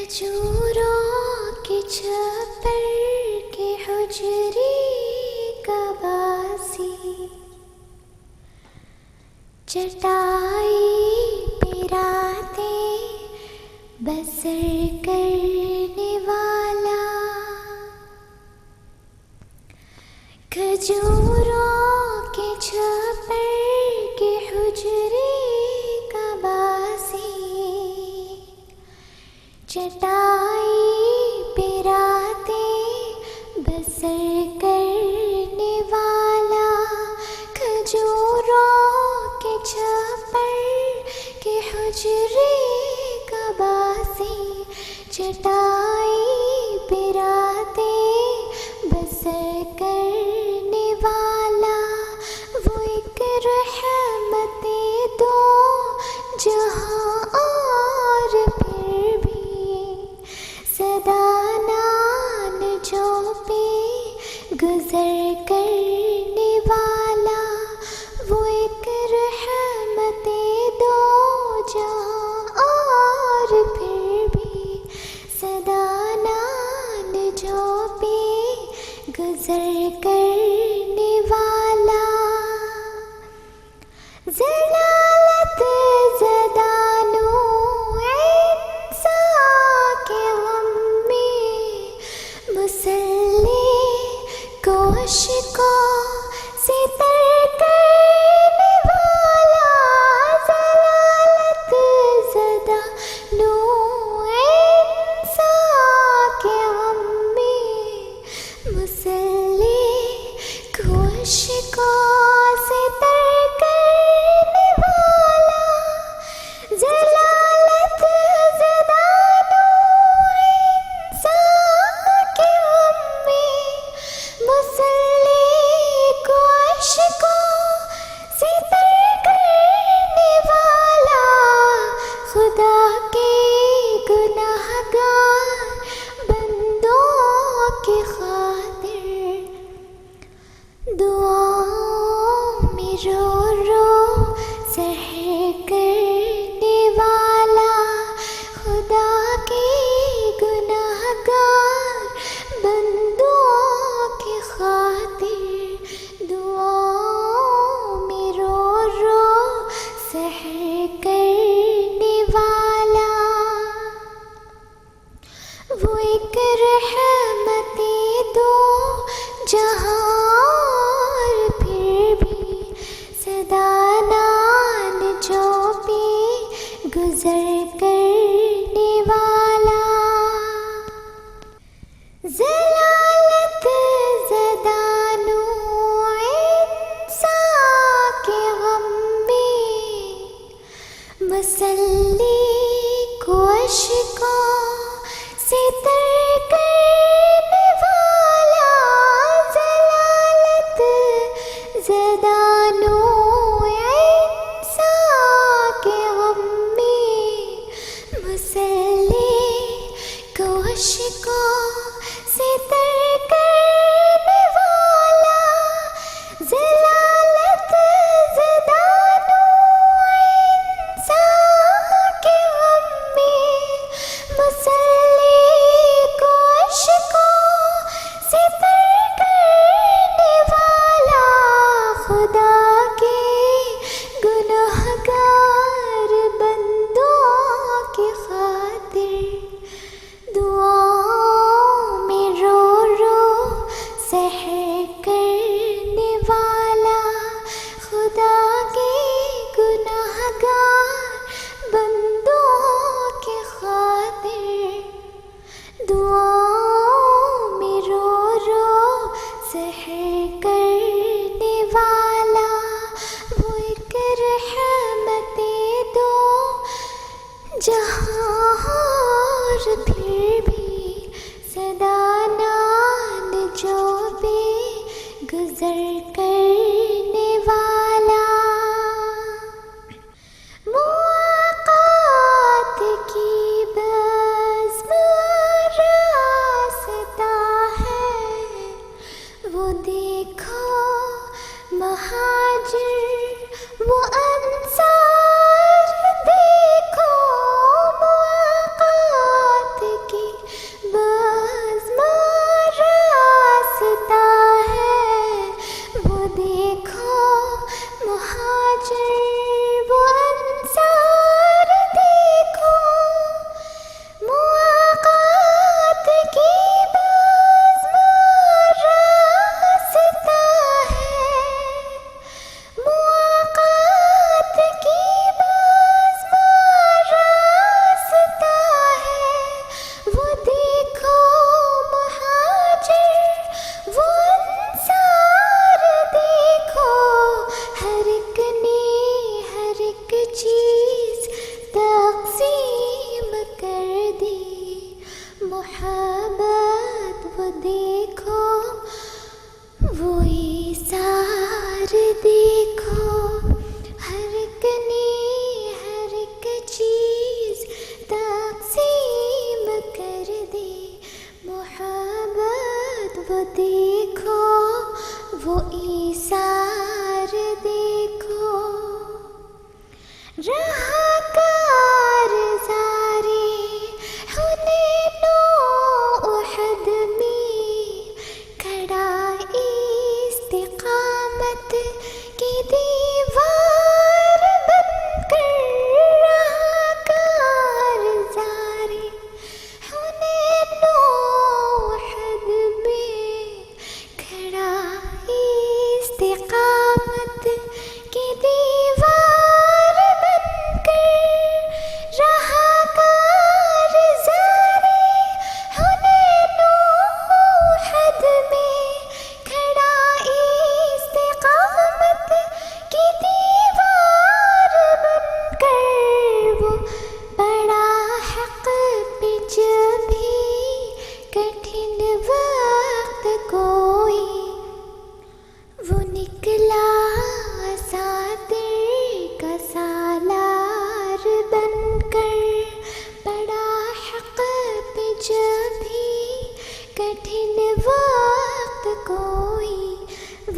کھجوروں کے چھپر کے حجرے کا باسی، چٹائی پہ راتیں بسر کرنے والا، کھجوروں کے چھپر کے حجرے کا باسی، چٹائی پہ راتیں بسر کرنے والا، کھجوروں کے چھپر کے حجرے کا باسی، چٹائی پہ راتیں بسر کرنے والا، وہ ایک رحمت دو جہاں اور پھر بھی سدانان جو پہ گزر کرنے والا، وہ ایک رحمت دو جہاں اور پھر بھی سدانان جو پہ گزر کرنے والا، ضلالت زدہ نوع انسان کے غم میں مسلح کو اشکوں سے تر کرنے والا، ضلالت زدہ نوع انسان کے غم میں مسلح کو اشکوں سے تر کرنے والا، ضلالت زدہ نوع انسان کے غم میں مسلح کو اشکوں سے تر کرنے والا، خدا کے گناہگار بندوں کی خاطر دعاؤں میں رو رو سحر کرنے والا، خدا کے گناہگار بندوں کی خاطر دعاؤں میں رو رو سحر کرنے والا، وہ ایک رحمت دو جہاں اور پھر بھی سدانان جو پہ گزر کرنے والا، ضلالت زدہ نوع انسان کے غم میں مسلح کو اشکوں سے تر کرنے والا، ضلالت زدہ نوع انسان کے غم میں مسلح کو اشکوں سے تر کرنے والا، ضلالت زدہ نوع انسان کے غم میں مسلح کو اشکوں سے تر کرنے والا، خدا کے گناہگار بندوں کی خاطر دعاؤں میں رو رو سحر کرنے والا، خدا کے گناہگار بندوں کی خاطر دعاؤں میں رو رو سحر کرنے والا، وہ ایک رحمت دو جہاں اور پھر بھی سدانان جو پہ گزر کرنے والا، مواقات کی بزم راستہ ہے، وہ دیکھو مہاجر وہ انصار، دیکھو مواقات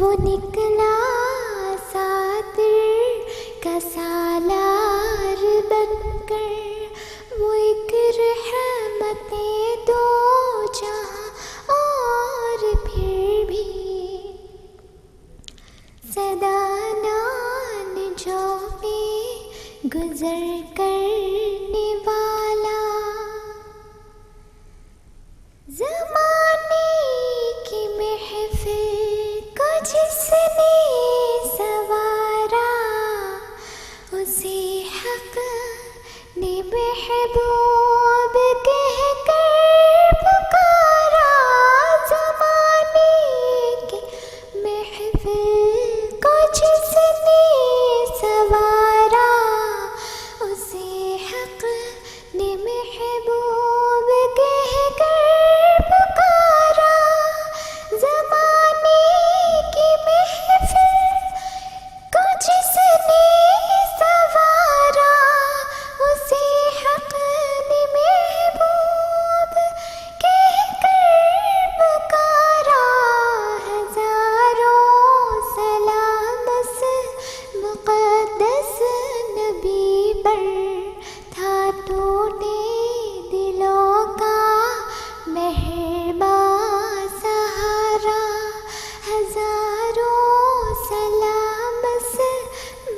وہ نکلا ساتر کا سالار بن کر، وہ ایک رحمت دو جہاں اور پھر بھی سدانان جو پہ گزر کرنے والا، زمانے کی محفل کو جس نے سنوارا، اسے حق نے محبوب کہہ کر پکارا، زمانے کی محفل کو جس نے سنوارا، اسے حق نے محبوب کہہ کر پکارا، زمانے کی محفل کو جس نے سنوارا، اسے حق نے محبوب کہہ کر پکارا، ہزاروں سلام اس مقدس نبی پر، تھا ٹوٹے دلوں کا مہرباں سہارا، ہزاروں سلام اس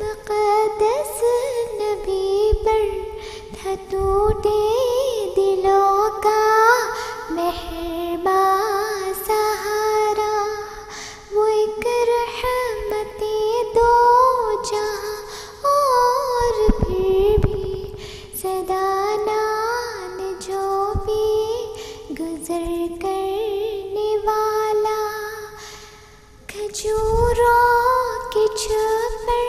مقدس نبی پر، تھا ٹوٹے دلوں کا مہرباں سہارا، وہ ایک رحمت دو جہاں اور پھر بھی سدانان جو بھی گزر کرنے والا، کھجوروں کے چھپر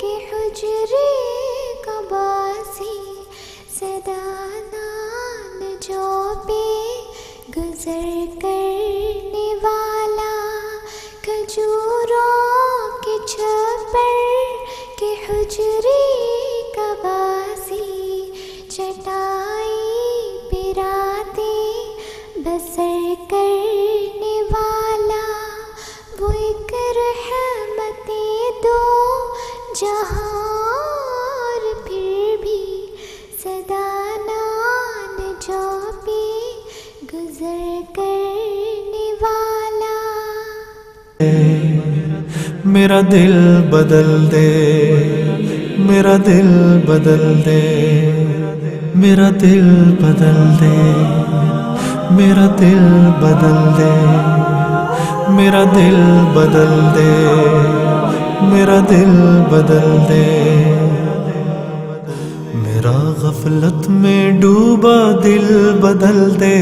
کے حجرے کا باسی، سدانان جو بھی گزر کرنے والا، کھجوروں کے چھپر کے حجرے کا باسی، چٹائی پہ راتیں بسر کرنے والا، وہ ایک رحمت دو جہاں اور پھر بھی سدانان جو بھی گزر کرنے والا۔ میرا دل بدل دے، میرا دل بدل دے، میرا دل بدل دے، میرا دل بدل دے، میرا دل بدل دے، میرا دل بدل دے، میرا غفلت میں ڈوبا دل بدل دے،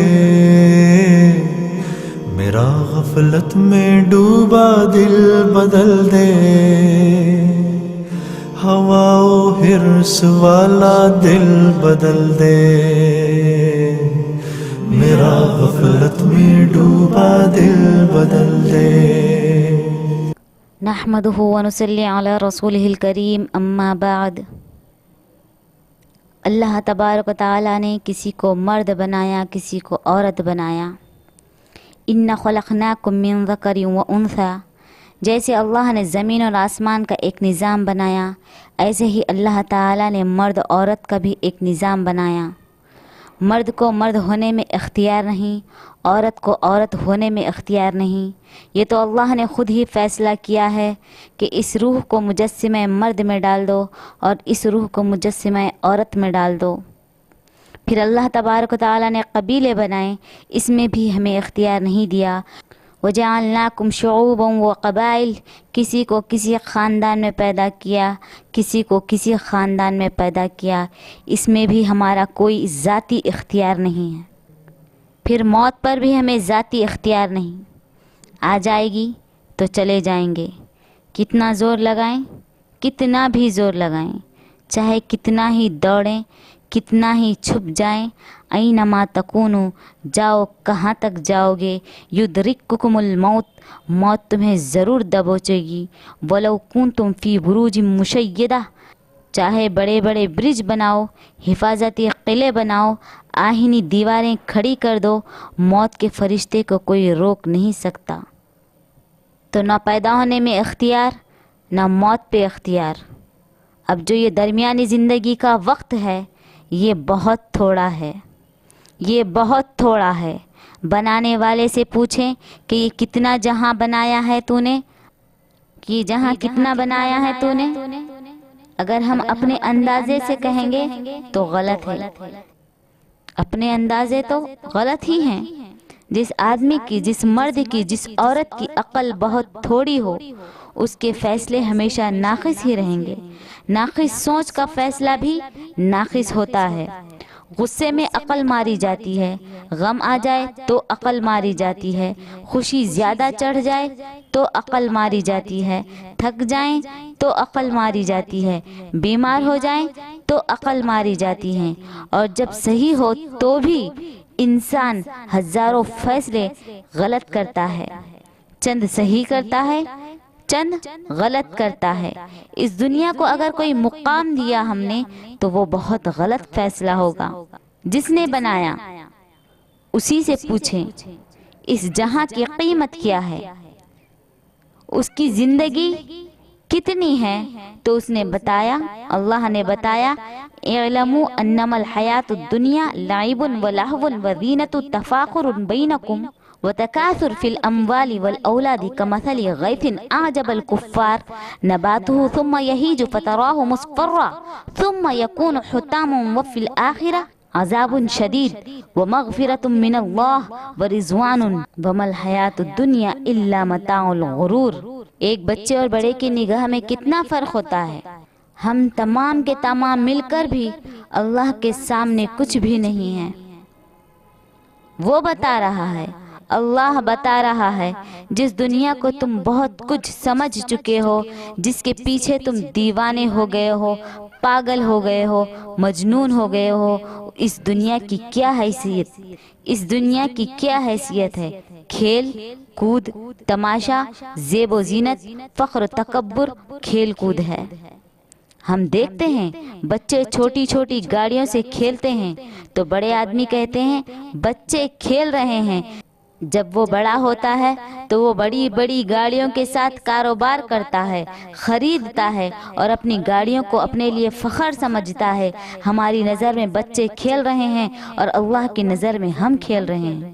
میرا غفلت میں ڈوبا دل بدل دے، ہوا و حرص والا دل بدل دے، میرا غفلت میں ڈوبا دل بدل دے۔ نحمدہ ونصلی علی رسولہ الکریم، اما بعد۔ اللہ تبارک و تعالیٰ نے کسی کو مرد بنایا، کسی کو عورت بنایا۔ ان خلقناکم من ذکر و انثی، جیسے اللہ نے زمین اور آسمان کا ایک نظام بنایا، ایسے ہی اللہ تعالیٰ نے مرد عورت کا بھی ایک نظام بنایا۔ مرد کو مرد ہونے میں اختیار نہیں، عورت کو عورت ہونے میں اختیار نہیں، یہ تو اللہ نے خود ہی فیصلہ کیا ہے کہ اس روح کو مجسمہ مرد میں ڈال دو اور اس روح کو مجسمہ عورت میں ڈال دو۔ پھر اللہ تبارک و تعالیٰ نے قبیلے بنائے، اس میں بھی ہمیں اختیار نہیں دیا۔ وَجَعَلْنَاكُمْ شُعُوبًا وَقَبَائِلَ، کسی کو کسی خاندان میں پیدا کیا، کسی کو کسی خاندان میں پیدا کیا، اس میں بھی ہمارا کوئی ذاتی اختیار نہیں ہے۔ پھر موت پر بھی ہمیں ذاتی اختیار نہیں، آ جائے گی تو چلے جائیں گے، کتنا زور لگائیں، کتنا بھی زور لگائیں، چاہے کتنا ہی دوڑیں، کتنا ہی چھپ جائیں، اینما تکونو، جاؤ کہاں تک جاؤ گے، یدرککم الموت، موت تمہیں ضرور دبوچے گی، ولو کنتم فی بروج مشیدہ، چاہے بڑے بڑے برج بناؤ، حفاظتی قلعے بناؤ، آہنی دیواریں کھڑی کر دو، موت کے فرشتے کو کوئی روک نہیں سکتا۔ تو نہ پیدا ہونے میں اختیار نہ موت پہ اختیار. اب جو یہ درمیانی زندگی کا وقت ہے یہ بہت تھوڑا ہے، یہ بہت تھوڑا ہے. بنانے والے سے پوچھیں کہ یہ کتنا جہاں بنایا ہے تو نے، کہ جہاں کتنا بنایا ہے تو نے. اگر ہم اپنے اندازے سے کہیں گے تو غلط ہے، اپنے اندازے تو غلط ہی ہیں. جس آدمی کی، جس مرد کی، جس عورت کی عقل بہت تھوڑی ہو اس کے فیصلے ہمیشہ ناقص ہی رہیں گے. ناقص سوچ کا فیصلہ بھی ناقص ہوتا ہے. غصے میں عقل ماری جاتی ہے، غم آ جائے تو عقل ماری جاتی ہے، خوشی زیادہ چڑھ جائے تو عقل ماری جاتی ہے، تھک جائیں تو عقل ماری جاتی ہے، بیمار ہو جائیں تو عقل ماری جاتی ہے. اور جب صحیح ہو تو بھی انسان ہزاروں فیصلے غلط کرتا ہے، چند صحیح کرتا ہے، چند غلط کرتا ہے. اس دنیا کو اگر کوئی مقام دیا ہم نے تو وہ بہت غلط فیصلہ ہوگا. جس نے بنایا اسی سے پوچھیں اس جہاں کی قیمت کیا ہے، اس کی زندگی کتنی ہے. تو اس نے بتایا، اللہ نے بتایا، اعلموا انما الحیات الدنیا لعب ولہو وزینۃ تفاخر بینکم وتکاثر فی الاموال والاولاد کمثل غیث اعجب الکفار نباته ثم یہیج فتراہ مصفرا ثم یکون حطاما وفی الآخرہ عذاب شدید ومغفرۃ من اللہ ورضوان وما الحیات الدنیا الا متاع الغرور. ایک بچے اور بڑے کی نگاہ میں کتنا فرق ہوتا ہے. ہم تمام کے تمام مل کر بھی اللہ کے سامنے کچھ بھی نہیں ہیں. وہ بتا رہا ہے، اللہ بتا رہا ہے، جس دنیا کو تم بہت کچھ سمجھ چکے ہو، جس کے پیچھے تم دیوانے ہو گئے ہو، پاگل ہو گئے ہو، مجنون ہو گئے ہو، اس دنیا کی کیا حیثیت، اس دنیا کی کیا حیثیت ہے؟ کھیل کود، تماشا، زیب و زینت، فخر و تکبر، کھیل کود ہے. ہم دیکھتے ہیں بچے چھوٹی چھوٹی گاڑیوں سے کھیلتے ہیں تو بڑے آدمی کہتے ہیں بچے کھیل رہے ہیں. جب وہ بڑا ہوتا ہے تو وہ بڑی بڑی گاڑیوں کے ساتھ کاروبار کرتا ہے، خریدتا ہے اور اپنی گاڑیوں کو اپنے لیے فخر سمجھتا ہے. ہماری نظر میں بچے کھیل رہے ہیں اور اللہ کی نظر میں ہم کھیل رہے ہیں.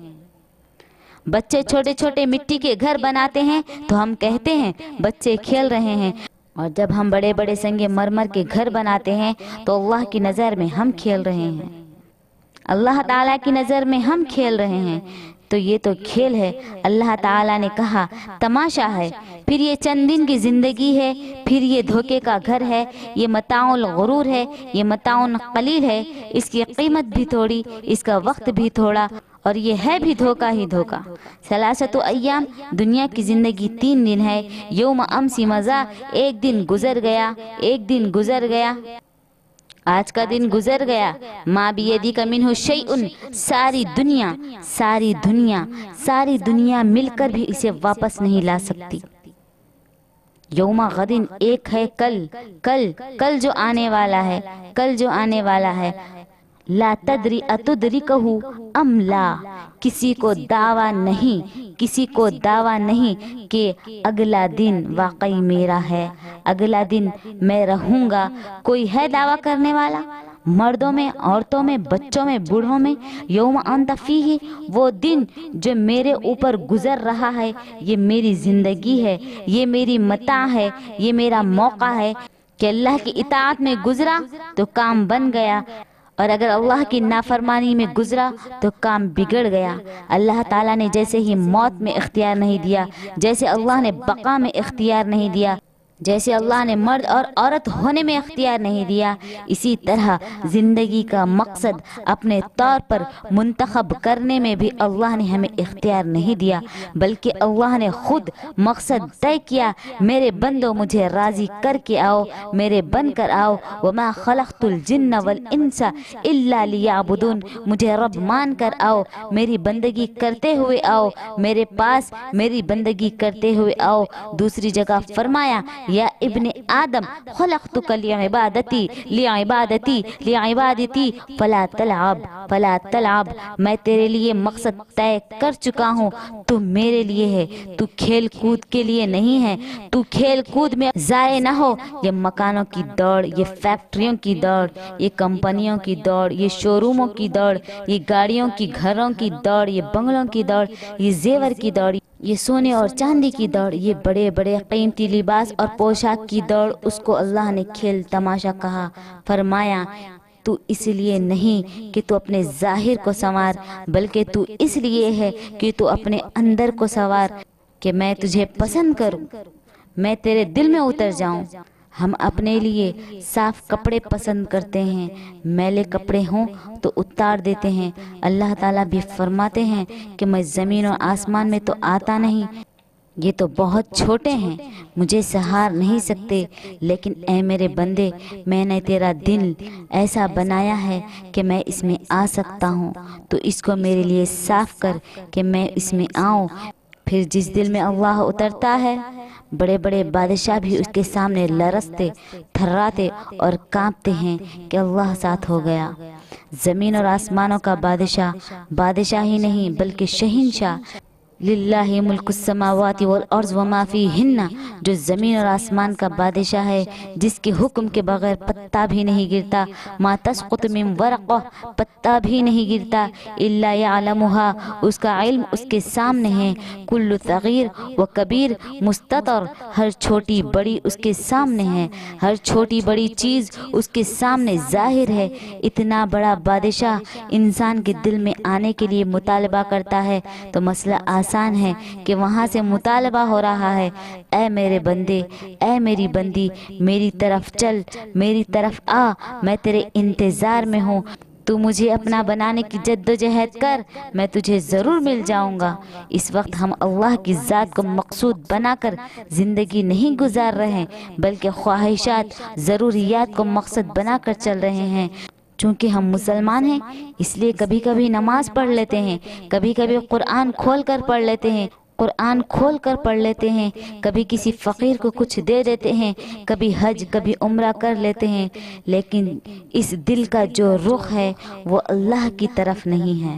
بچے چھوٹے چھوٹے مٹی کے گھر بناتے ہیں تو ہم کہتے ہیں بچے کھیل رہے ہیں، اور جب ہم بڑے بڑے سنگ مرمر کے گھر بناتے ہیں تو اللہ کی نظر میں ہم کھیل رہے ہیں، اللہ تعالیٰ کی نظر میں ہم کھیل رہے ہیں. تو یہ تو کھیل ہے. اللہ تعالیٰ نے کہا تماشا ہے، پھر یہ چند دن کی زندگی ہے، پھر یہ دھوکے کا گھر ہے، یہ متاع الغرور ہے، یہ متاع قلیل ہے، اس کی قیمت بھی تھوڑی، اس کا وقت بھی تھوڑا، اور یہ ہے بھی دھوکا ہی دھوکا. ثلاثۃ ایام، دنیا کی زندگی 3 دن ہے. یوم امسی مضی، ایک دن گزر گیا، ایک دن گزر گیا، آج کا دن گزر گیا. ما بیدک منہ شیء، ساری دنیا، ساری دنیا، ساری دنیا مل کر بھی اسے واپس نہیں لا سکتی. یوم غدن، ایک ہے کل، کل، کل جو آنے والا ہے، کل جو آنے والا ہے. لا تدری اتدرکہ ام لا، کسی کو دعویٰ نہیں، کسی کو دعویٰ نہیں کہ اگلا دن واقعی میرا ہے، اگلا دن میں رہوں گا. کوئی ہے دعویٰ کرنے والا؟ مردوں میں، عورتوں میں، بچوں میں، بوڑھوں میں. یوم انت فیہ، وہ دن جو میرے اوپر گزر رہا ہے، یہ میری زندگی ہے، یہ میری متاع ہے، یہ میرا موقع ہے کہ اللہ کی اطاعت میں گزرا تو کام بن گیا، اور اگر اللہ کی نافرمانی میں گزرا تو کام بگڑ گیا. اللہ تعالیٰ نے جیسے ہی موت میں اختیار نہیں دیا، جیسے اللہ نے بقا میں اختیار نہیں دیا، جیسے اللہ نے مرد اور عورت ہونے میں اختیار نہیں دیا، اسی طرح زندگی کا مقصد اپنے طور پر منتخب کرنے میں بھی اللہ نے ہمیں اختیار نہیں دیا، بلکہ اللہ نے خود مقصد طے کیا. میرے بندو مجھے راضی کر کے آؤ، میرے بن کر آؤ. وما خلقت الجن والانس الا لیعبدون، مجھے رب مان کر آؤ، میری بندگی کرتے ہوئے آؤ، میرے پاس میری بندگی کرتے ہوئے آؤ. دوسری جگہ فرمایا یا ابن آدم خلقتک لعبادتی لعبادتی لعبادتی فلا تلعب میں تیرے لیے مقصد طے کر چکا ہوں، تو میرے لیے ہے، تو کھیل کود کے لیے نہیں ہے، تو کھیل کود میں ضائع نہ ہو۔ یہ مکانوں کی دوڑ، یہ فیکٹریوں کی دوڑ، یہ کمپنیوں کی دوڑ، یہ شو روموں کی دوڑ، یہ گاڑیوں کی گھروں کی دوڑ، یہ بنگلوں کی دوڑ، یہ زیور کی دوڑ، یہ سونے اور چاندی کی دوڑ، یہ بڑے بڑے قیمتی لباس اور پوشاک کی دوڑ، اس کو اللہ نے کھیل تماشا کہا۔ فرمایا تو اس لیے نہیں کہ تو اپنے ظاہر کو سنوار، بلکہ تو اس لیے ہے کہ تو اپنے اندر کو سنوار، کہ میں تجھے پسند کروں، میں تیرے دل میں اتر جاؤں۔ ہم اپنے لیے صاف کپڑے پسند کرتے ہیں، میلے کپڑے ہوں تو اتار دیتے ہیں۔ اللہ تعالیٰ بھی فرماتے ہیں کہ میں زمین و آسمان میں تو آتا نہیں، یہ تو بہت چھوٹے ہیں، مجھے سہار نہیں سکتے، لیکن اے میرے بندے، میں نے تیرا دل ایسا بنایا ہے کہ میں اس میں آ سکتا ہوں، تو اس کو میرے لیے صاف کر کہ میں اس میں آؤں۔ پھر جس دل میں اللہ اترتا ہے، بڑے بڑے بادشاہ بھی اس کے سامنے لرزتے، تھراتے اور کانپتے ہیں کہ اللہ ساتھ ہو گیا۔ زمین اور آسمانوں کا بادشاہ ہی نہیں بلکہ شہنشاہ، للہ ملک السماوات والارض وما فیہن، جو زمین اور آسمان کا بادشاہ ہے، جس کے حکم کے بغیر پتا بھی نہیں گرتا، ما تسقط من ورقہ، پتا بھی نہیں گرتا، الا یعلمھا، اس کا علم اس کے سامنے ہے، کل صغیر و کبیر مستطر، ہر چھوٹی بڑی اس کے سامنے ہے، ہر چھوٹی بڑی چیز اس کے سامنے ظاہر ہے۔ اتنا بڑا بادشاہ انسان کے دل میں آنے کے لیے مطالبہ کرتا ہے تو مسئلہ آسان ہے کہ وہاں سے مطالبہ ہو رہا ہے، اے میرے بندے، اے میری بندی، میری طرف چل، میری طرف آ، میں تیرے انتظار میں ہوں، تو مجھے اپنا بنانے کی جد و جہد کر، میں تجھے ضرور مل جاؤں گا۔ اس وقت ہم اللہ کی ذات کو مقصود بنا کر زندگی نہیں گزار رہے، بلکہ خواہشات، ضروریات کو مقصد بنا کر چل رہے ہیں۔ چونکہ ہم مسلمان ہیں اس لیے کبھی کبھی نماز پڑھ لیتے ہیں، کبھی کبھی قرآن کھول کر پڑھ لیتے ہیں، کبھی کسی فقیر کو کچھ دے دیتے ہیں، کبھی حج کبھی عمرہ کر لیتے ہیں، لیکن اس دل کا جو رخ ہے وہ اللہ کی طرف نہیں ہے،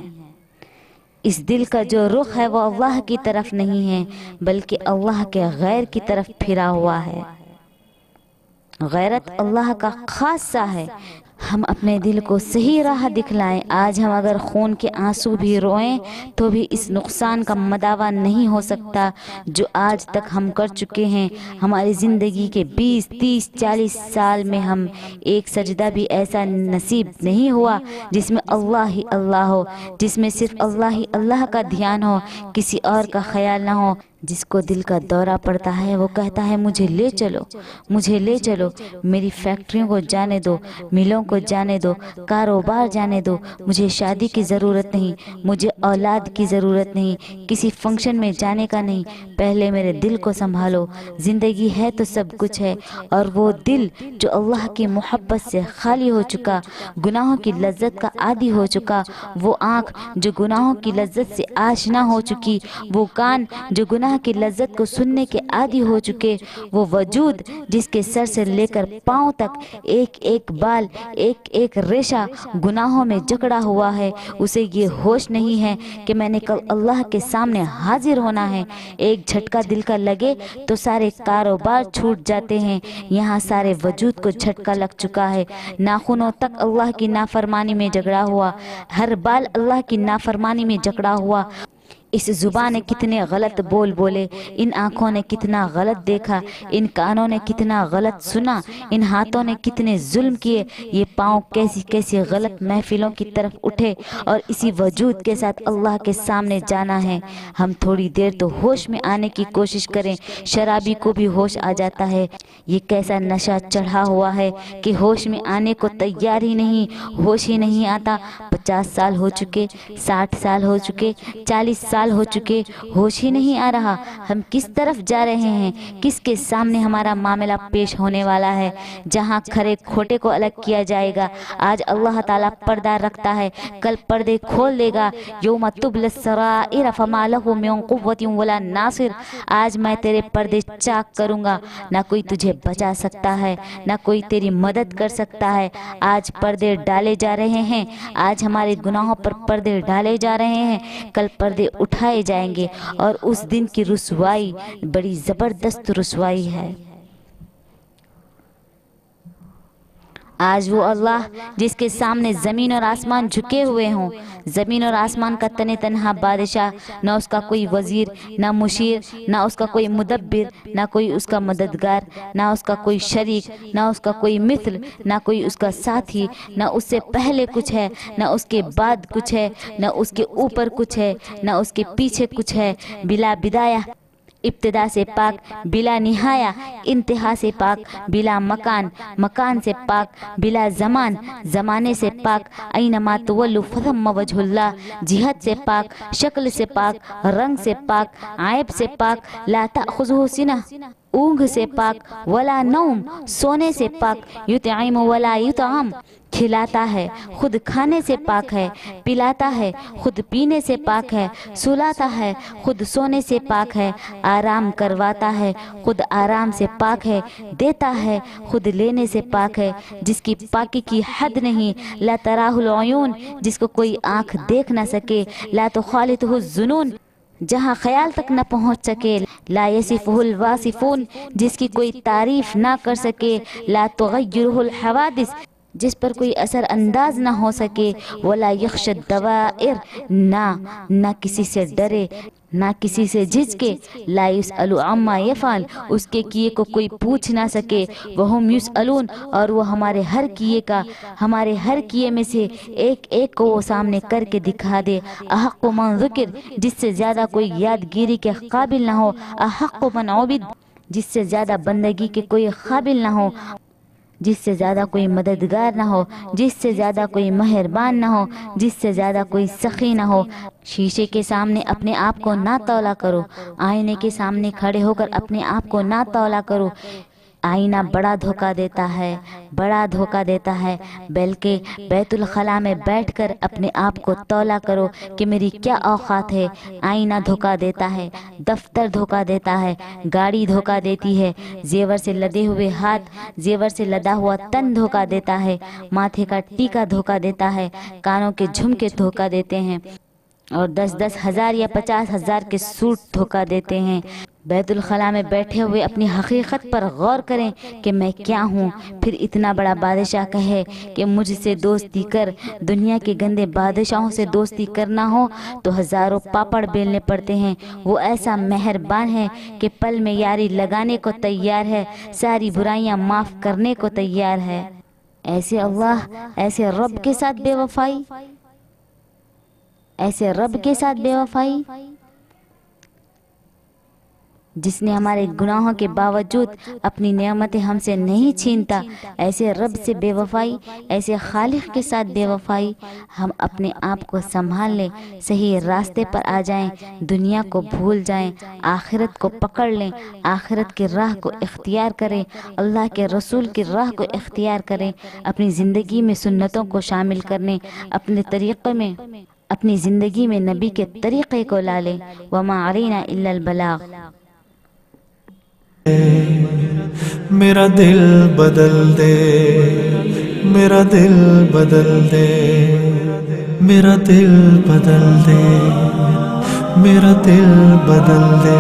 اس دل کا جو رخ ہے وہ اللہ کی طرف نہیں ہے بلکہ اللہ کے غیر کی طرف پھرا ہوا ہے۔ غیرت اللہ کا خاصہ ہے۔ ہم اپنے دل کو صحیح راہ دکھلائیں۔ آج ہم اگر خون کے آنسو بھی روئیں تو بھی اس نقصان کا مداوع نہیں ہو سکتا جو آج تک ہم کر چکے ہیں۔ ہماری زندگی کے 20 30 40 سال میں ہم ایک سجدہ بھی ایسا نصیب نہیں ہوا جس میں اللہ ہی اللہ ہو، جس میں صرف اللہ ہی اللہ کا دھیان ہو، کسی اور کا خیال نہ ہو۔ جس کو دل کا دورہ پڑتا ہے وہ کہتا ہے مجھے لے چلو، مجھے لے چلو، میری فیکٹریوں کو جانے دو، ملوں کو جانے دو، کاروبار جانے دو، مجھے شادی کی ضرورت نہیں، مجھے اولاد کی ضرورت نہیں، کسی فنکشن میں جانے کا نہیں، پہلے میرے دل کو سنبھالو۔ زندگی ہے تو سب کچھ ہے، اور وہ دل جو اللہ کی محبت سے خالی ہو چکا، گناہوں کی لذت کا عادی ہو چکا، وہ آنکھ جو گناہوں کی لذت سے آشنا ہو چکی، وہ کان جو گناہ کی لذت کو سننے کے عادی ہو چکے، وہ وجود جس کے سر سے لے کر پاؤں تک ایک ایک بال، ایک ایک ریشہ گناہوں میں جکڑا ہوا ہے، اسے یہ ہوش نہیں ہے کہ میں نے کل اللہ کے سامنے حاضر ہونا ہے۔ ایک جھٹکا دل کا لگے تو سارے کاروبار چھوٹ جاتے ہیں، یہاں سارے وجود کو جھٹکا لگ چکا ہے۔ ناخنوں تک اللہ کی نافرمانی میں جکڑا ہوا، ہر بال اللہ کی نافرمانی میں جکڑا ہوا۔ اس زبان نے کتنے غلط بول بولے، ان آنکھوں نے کتنا غلط دیکھا، ان کانوں نے کتنا غلط سنا، ان ہاتھوں نے کتنے ظلم کیے، یہ پاؤں کیسی کیسی غلط محفلوں کی طرف اٹھے، اور اسی وجود کے ساتھ اللہ کے سامنے جانا ہے۔ ہم تھوڑی دیر تو ہوش میں آنے کی کوشش کریں، شرابی کو بھی ہوش آ جاتا ہے۔ یہ کیسا نشہ چڑھا ہوا ہے کہ ہوش میں آنے کو تیار ہی نہیں، ہوش ہی نہیں آتا۔ 50 سال ہو چکے، 60 سال ہو چکے، 40 سال سال ہو چکے، ہوش ہی نہیں آ رہا ہم کس طرف جا رہے ہیں، کس کے سامنے ہمارا معاملہ پیش ہونے والا ہے، جہاں کھرے کھوٹے کو الگ کیا جائے گا۔ آج اللہ تعالیٰ پردہ رکھتا ہے، کل پردے کھول دے گا۔ یوم تبلی السرائر فما له من قوة ولا ناصر۔ آج میں تیرے پردے چاک کروں گا، نہ کوئی تجھے بچا سکتا ہے، نہ کوئی تیری مدد کر سکتا ہے۔ آج پردے ڈالے جا رہے ہیں، آج ہمارے گناہوں پر پردے ڈالے جا رہے ہیں، کل پردے اٹھائے جائیں گے، اور اس دن کی رسوائی بڑی زبردست رسوائی ہے۔ آج وہ اللہ جس کے سامنے زمین اور آسمان جھکے ہوئے ہوں، زمین اور آسمان کا تن تنہا بادشاہ، نہ اس کا کوئی وزیر، نہ مشیر، نہ اس کا کوئی مدبر، نہ کوئی اس کا مددگار، نہ اس کا کوئی شریک، نہ اس کا کوئی مثل، نہ کوئی اس کا ساتھی، نہ اس سے پہلے کچھ ہے، نہ اس کے بعد کچھ ہے، نہ اس کے اوپر کچھ ہے، نہ اس کے پیچھے کچھ ہے، بلا بدایہ، ابتدا سے پاک، بلا نہایہ، انتہا سے پاک، بلا مکان، مکان سے پاک، بلا زمان، زمانے سے پاک، اینما تولوا فثم وجہ اللہ، جہت سے پاک، شکل سے پاک، رنگ سے پاک، عیب سے پاک، لا تأخذہ سنہ، اونگھ سے پاک، ولا نوم، سونے سے پاک، یطعم ولا یطعم، کھلاتا ہے، خود کھانے سے پاک ہے، پلاتا ہے، خود پینے سے پاک ہے، سلاتا ہے، خود سونے سے پاک ہے، آرام کرواتا ہے، خود آرام سے پاک ہے، دیتا ہے، خود لینے سے پاک ہے، جس کی پاکی کی حد نہیں، لا تراہ العیون، جس کو کوئی آنکھ دیکھ نہ سکے، لا تخالطہ الظنون، جہاں خیال تک نہ پہنچ سکے، لا یصفہ الواصفون، جس کی کوئی تعریف نہ کر سکے، لا تغیرہ الحوادث، جس پر کوئی اثر انداز نہ ہو سکے، ولا یخش الدوائر، نہ کسی سے ڈرے، نہ کسی سے جھجکے، لا یسأل عما یفعل، اس کے کیے کو کوئی پوچھ نہ سکے، وہم یسألون، اور وہ ہمارے ہر کیے میں سے ایک ایک کو وہ سامنے کر کے دکھا دے۔ احق من ذکر، جس سے زیادہ کوئی یادگیری کے قابل نہ ہو، احق من عبد، جس سے زیادہ بندگی کے کوئی قابل نہ ہو، جس سے زیادہ کوئی مددگار نہ ہو، جس سے زیادہ کوئی مہربان نہ ہو، جس سے زیادہ کوئی سخی نہ ہو۔ شیشے کے سامنے اپنے آپ کو نہ تولا کرو، آئینے کے سامنے کھڑے ہو کر اپنے آپ کو نہ تولا کرو۔ آئینہ بڑا دھوکہ دیتا ہے، بلکہ بیت الخلاء میں بیٹھ کر اپنے آپ کو تولا کرو کہ میری کیا اوقات ہے۔ آئینہ دھوکہ دیتا ہے، دفتر دھوکہ دیتا ہے، گاڑی دھوکہ دیتی ہے، زیور سے لدے ہوئے ہاتھ، زیور سے لدا ہوا تن دھوکہ دیتا ہے، ماتھے کا ٹیکا دھوکہ دیتا ہے، کانوں کے جھمکے دھوکہ دیتے ہیں، اور 10 ہزار یا 50 ہزار کے سوٹ دھوکہ دیتے ہیں۔ بیت الخلاء میں بیٹھے ہوئے اپنی حقیقت پر غور کریں کہ میں کیا ہوں، پھر اتنا بڑا بادشاہ کہے کہ مجھ سے دوستی کر۔ دنیا کے گندے بادشاہوں سے دوستی کرنا ہو تو ہزاروں پاپڑ بیلنے پڑتے ہیں، وہ ایسا مہربان ہے کہ پل میں یاری لگانے کو تیار ہے، ساری برائیاں معاف کرنے کو تیار ہے۔ ایسے اللہ، ایسے رب کے ساتھ بے وفائی، ایسے رب کے ساتھ بے وفائی جس نے ہمارے گناہوں کے باوجود اپنی نعمتیں ہم سے نہیں چھینتا، ایسے رب سے بے وفائی، ایسے خالق کے ساتھ بے وفائی۔ ہم اپنے آپ کو سنبھال لیں، صحیح راستے پر آ جائیں، دنیا کو بھول جائیں، آخرت کو پکڑ لیں، آخرت کی راہ کو اختیار کریں، اللہ کے رسول کی راہ کو اختیار کریں، اپنی زندگی میں سنتوں کو شامل کرنے، اپنے طریقے میں، اپنی زندگی میں نبی کے طریقے کو لا لیں۔ وما علینا الا البلاغ۔ میرا دل بدل دے، میرا دل بدل دے، میرا دل بدل دے، میرا دل بدل دے،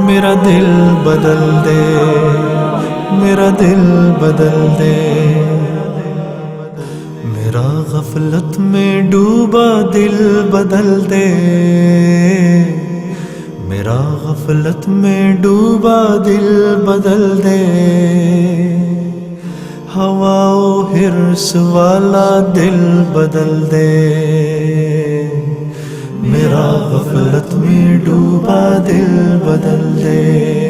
میرا دل بدل دے، میرا دل بدل دے، میرا غفلت میں ڈوبا دل بدل دے، میرا غفلت میں ڈوبا دل بدل دے، ہوا و حرص والا دل بدل دے، میرا غفلت میں ڈوبا دل بدل دے۔